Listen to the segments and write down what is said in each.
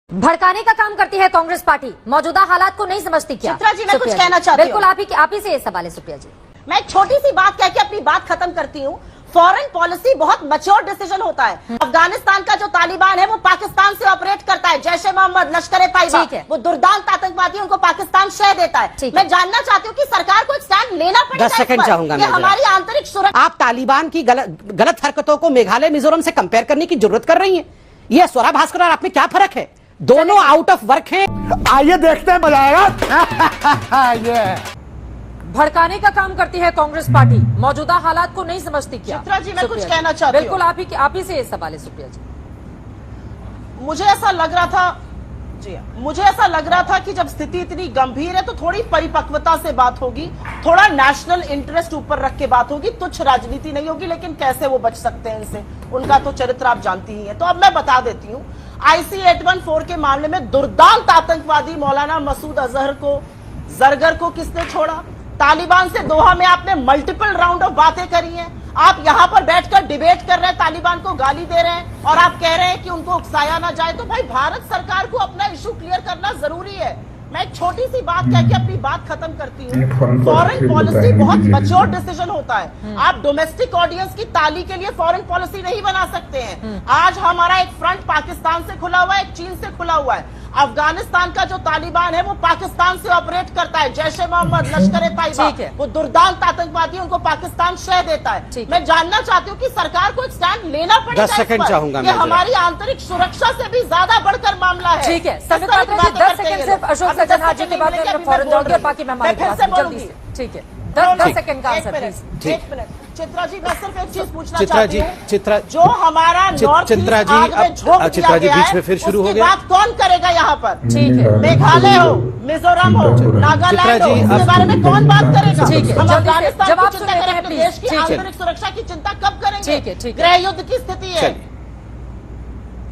भड़काने का काम करती है कांग्रेस पार्टी, मौजूदा हालात को नहीं समझती क्या? चित्रा जी, मैं कुछ कहना चाहती हूँ। बिल्कुल आप ही से ये सवाल है सुप्रिया जी। मैं एक छोटी सी बात कह के अपनी बात खत्म करती हूँ। फॉरेन पॉलिसी बहुत मैच्योर डिसीजन होता है। अफगानिस्तान का जो तालिबान है वो पाकिस्तान से ऑपरेट करता है। जैश ए मोहम्मद, लश्कर-ए-तैयबा, वो दुर्दांत आतंकवादी, उनको पाकिस्तान शह देता है। मैं जानना चाहती हूँ कि सरकार को एक स्टैंड लेना पड़ेगा। 10 सेकंड चाहूंगा मैं। हमारी आंतरिक सुरक्षा। आप तालिबान की गलत हरकतों को मेघालय मिजोरम से कंपेयर करने की जरूरत कर रही हैं। ये स्वरा भास्कर और आप में क्या फर्क है? दोनों आउट ऑफ वर्क हैं। आइए देखते हैं, मजा आएगा। ये भड़काने का काम करती है कांग्रेस पार्टी, मौजूदा हालात को नहीं समझती क्या? चित्रा जी, मैं कुछ कहना चाहती हूँ। बिल्कुल आप ही से ये सवाल है सुप्रिया जी। मुझे ऐसा लग रहा था कि जब स्थिति इतनी गंभीर है तो थोड़ी परिपक्वता से बात होगी, थोड़ा नेशनल इंटरेस्ट ऊपर रख के बात होगी, तुच्छ राजनीति नहीं होगी। लेकिन कैसे वो बच सकते हैं इनसे, उनका तो चरित्र आप जानती ही हैं। तो अब मैं बता देती हूँ, IC 814 के मामले में दुर्दांत आतंकवादी मौलाना मसूद अजहर को, जरगर को किसने छोड़ा? तालिबान से दोहा में आपने मल्टीपल राउंड ऑफ बातें करी हैं। आप यहां पर बैठकर डिबेट कर रहे हैं, तालिबान को गाली दे रहे हैं और आप कह रहे हैं कि उनको उकसाया ना जाए। तो भाई, भारत सरकार को अपना इशू क्लियर करना जरूरी है। मैं एक छोटी सी बात कह के अपनी बात खत्म करती हूँ। फॉरेन पॉलिसी बहुत मैच्योर डिसीजन होता है। आप डोमेस्टिक ऑडियंस की ताली के लिए फॉरेन पॉलिसी नहीं बना सकते हैं। आज हमारा एक फ्रंट पाकिस्तान से खुला हुआ है, एक चीन से खुला हुआ है। अफगानिस्तान का जो तालिबान है वो पाकिस्तान से ऑपरेट करता है। जैश ए मोहम्मद, लश्कर-ए-तैयबा, वो दुर्दांत आतंकवादी, उनको पाकिस्तान शह देता है। मैं जानना चाहती हूँ कि सरकार को एक स्टैंड लेना पड़ेगा। 10 सेकंड चाहूंगा मैं। हमारी आंतरिक सुरक्षा से भी ज्यादा बढ़कर मामला है। ठीक है, 10 सेकंड सिर्फ अशोक सज्जन हाजी के बाद मैं फौरन जाऊंगी, बाकी मैं हमारे जल्दी से। ठीक है, 10 सेकंड का आंसर प्लीज। एक मिनट चित्रा जी, मैं सिर्फ एक चीज पूछना चित्रा चाहती जी, हूँ। जो हमारा नॉर्थ चित्रा जी, चित्रा जी बीच में फिर शुरू हो गया। बात कौन करेगा यहाँ पर? ठीक है, मेघालय हो, मिजोरम हो, नागालैंड हो, इसके बारे में कौन बात करेगा? ठीक है, हम जल्दी से अफगानिस्तान जवाब की सुन चिंता लेते हैं, करेंगे, प्लीज। देश की आंतरिक सुरक्षा की चिंता कब करेंगे? ठीक है, गृह युद्ध की स्थिति है।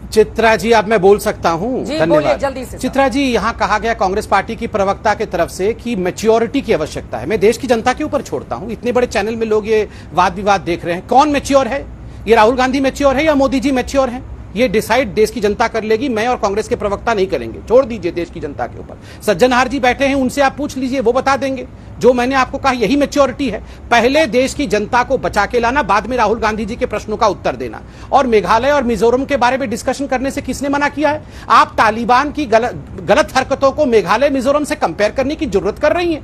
चित्रा जी, अब मैं बोल सकता हूँ? धन्यवाद। जल्दी से चित्रा जी, यहाँ कहा गया कांग्रेस पार्टी की प्रवक्ता की तरफ से कि मैच्योरिटी की आवश्यकता है। मैं देश की जनता के ऊपर छोड़ता हूँ, इतने बड़े चैनल में लोग ये वाद विवाद देख रहे हैं। कौन मैच्योर है? ये राहुल गांधी मैच्योर है या मोदी जी मैच्योर है? ये डिसाइड देश की जनता कर लेगी। मैं और कांग्रेस के प्रवक्ता नहीं करेंगे। छोड़ दीजिए देश की जनता के ऊपर। सज्जनहार जी बैठे हैं, उनसे आप पूछ लीजिए, वो बता देंगे। जो मैंने आपको कहा यही मैच्योरिटी है। पहले देश की जनता को बचा के लाना, बाद में राहुल गांधी जी के प्रश्नों का उत्तर देना। और मेघालय और मिजोरम के बारे में डिस्कशन करने से किसने मना किया है? आप तालिबान की गलत हरकतों को मेघालय मिजोरम से कंपेयर करने की जरूरत कर रही है।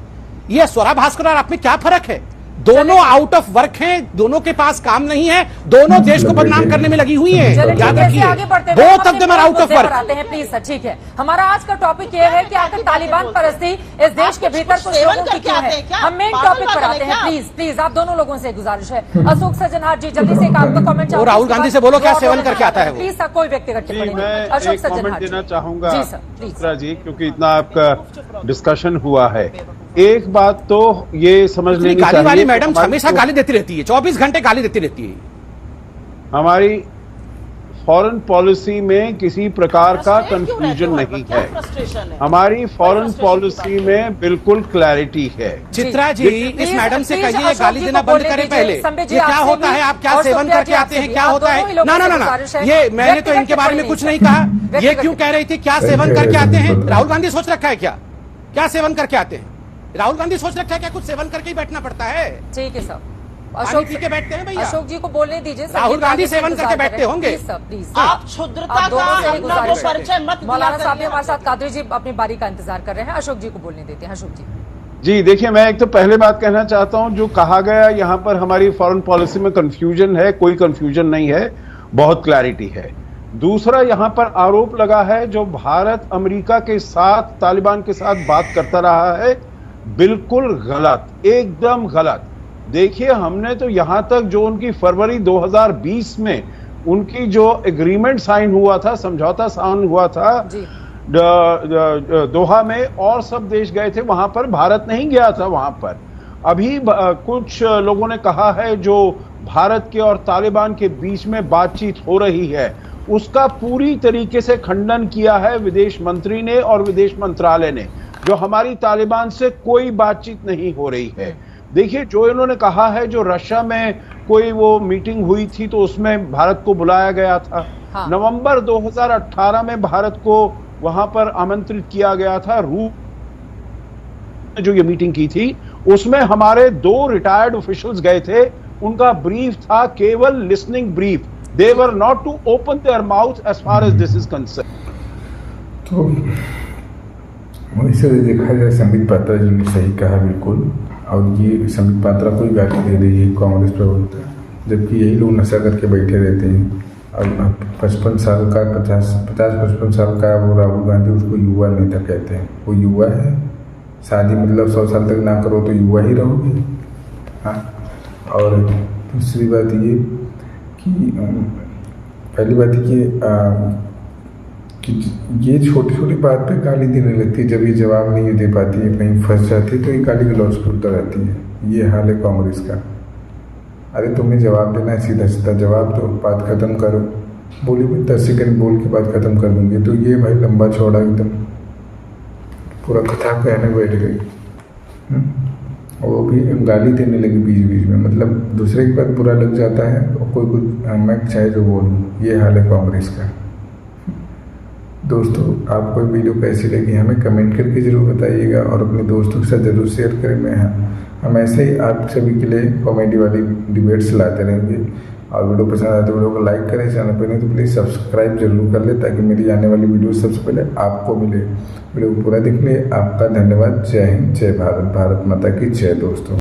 यह स्वरा भास्कर और आप में क्या फर्क है? दोनों आउट ऑफ वर्क हैं, दोनों के पास काम नहीं है, दोनों देश को बदनाम करने में लगी हुई हैं। याद रखिए, both of them are out of work. आते हैं प्लीज सर। ठीक है, हमारा आज का टॉपिक ये है कि आखिर तालिबान परस्ती इस देश के भीतर कुछ लोगों की क्यों है। हम मेन टॉपिक पर आते हैं। प्लीज आप दोनों लोगों से गुजारिश है। अशोक सज्जनहार जी, जल्दी से एक आपका कमेंट। और राहुल गांधी से बोलो क्या सेवन करके आता है। प्लीज सर, कोई व्यक्तिगत टिप्पणी नहीं। अशोक सज्जनहार देना चाहूंगा जी सर, प्लीज जी, क्योंकि इतना आपका डिस्कशन हुआ है। एक बात तो ये समझ लेनी चाहिए, वाली मैडम हमेशा गाली देती रहती है, 24 घंटे गाली देती रहती है। हमारी फॉरेन पॉलिसी में किसी प्रकार का कंफ्यूजन नहीं है। हमारी फॉरेन पॉलिसी में बिल्कुल क्लैरिटी है। चित्रा जी, इस मैडम से कहिए गाली देना बंद करें पहले। ये क्या होता है? आप क्या सेवन करके आते हैं? क्या होता है? ना, ये मैंने तो इनके बारे में कुछ नहीं कहा। ये क्यों कह रही थी क्या सेवन करके आते हैं? राहुल गांधी सोच रखा है क्या सेवन करके आते हैं? राहुल गांधी सोच रखा है क्या कुछ सेवन करके ही बैठना पड़ता है? ठीक है सर, अशोक जी के बैठते हैं भैया। अशोक जी को बोलने दीजिए। राहुल गांधी सेवन करके बैठते होंगे। प्लीज आप क्षुद्रता का अपना वो परिचय मत। मौलाना साहब भी हमारे साथ, कादरी जी अपनी बारी का इंतजार कर रहे हैं। अशोक जी को बोलने देते हैं। अशोक जी जी, देखिए, मैं एक तो पहले बात कहना चाहता हूं, जो कहा गया यहाँ पर हमारी फॉरेन पॉलिसी में कंफ्यूजन है, कोई कंफ्यूजन नहीं है, बहुत क्लैरिटी है। दूसरा, यहाँ पर आरोप लगा है जो भारत अमेरिका के साथ, तालिबान के साथ बात करता रहा है, बिल्कुल गलत, एकदम गलत। देखिए, हमने तो यहां तक जो उनकी फरवरी 2020 में उनकी जो एग्रीमेंट साइन हुआ था, समझौता साइन हुआ था दोहा में, और सब देश गए थे वहां पर, भारत नहीं गया था वहां पर। अभी कुछ लोगों ने कहा है जो भारत के और तालिबान के बीच में बातचीत हो रही है, उसका पूरी तरीके से खंडन किया है विदेश मंत्री ने और विदेश मंत्रालय ने। जो हमारी तालिबान से कोई बातचीत नहीं हो रही है। देखिए, जो इन्होंने कहा है, जो रशिया में कोई वो मीटिंग हुई थी तो उसमें भारत को बुलाया गया था। नवंबर 2018 में भारत को वहां पर आमंत्रित किया गया था। जो ये मीटिंग की थी उसमें हमारे 2 रिटायर्ड ऑफिशियल्स गए थे। उनका ब्रीफ था केवल listening brief. They were not to open their mouth as far as this is concern. तो वैसे देखा जाए संबित पात्रा जी ने सही कहा बिल्कुल। और ये संबित पात्रा को ही गाली दे रही है कांग्रेस प्रवक्ता, जबकि यही लोग नशा करके बैठे रहते हैं। और 55 साल का 50-55 साल का वो राहुल गांधी उसको युवा नेता कहते हैं। वो युवा है? शादी मतलब 100 साल तक ना करो तो युवा ही रहोगे। हाँ। और दूसरी बात ये कि पहली बात कि ये छोटी छोटी बात पे गाली देने लगती है। जब ये जवाब नहीं दे पाती है, कहीं फंस जाती है, तो ये गाली गलौज करता रहती है। ये हाल है कांग्रेस का। अरे तुम्हें जवाब देना है, सीधा सीधा जवाब दो, बात खत्म करो। बोली भाई 10 सेकंड बोल के बात खत्म कर दूंगी, तो ये भाई लंबा चौड़ा एकदम पूरा कथा कहने बैठ गई। वो भी गाली देने लगी बीच बीच में, मतलब दूसरे की बात बुरा लग जाता है और कोई कुछ मैं चाहे जो बोलूँ। ये हाल है कांग्रेस का। दोस्तों, आपको वीडियो कैसी लगी हमें कमेंट करके ज़रूर बताइएगा और अपने दोस्तों के साथ ज़रूर शेयर करें। हम ऐसे ही आप सभी के लिए कॉमेडी वाली डिबेट्स लाते रहेंगे। और वीडियो पसंद आए तो वीडियो को लाइक करें, चैनल पर नहीं तो प्लीज़ सब्सक्राइब जरूर कर ले, ताकि मेरी आने वाली वीडियो सबसे पहले आपको मिले। वीडियो को पूरा देखने आपका धन्यवाद। जय हिंद, जय भारत, भारत माता की जय। दोस्तों।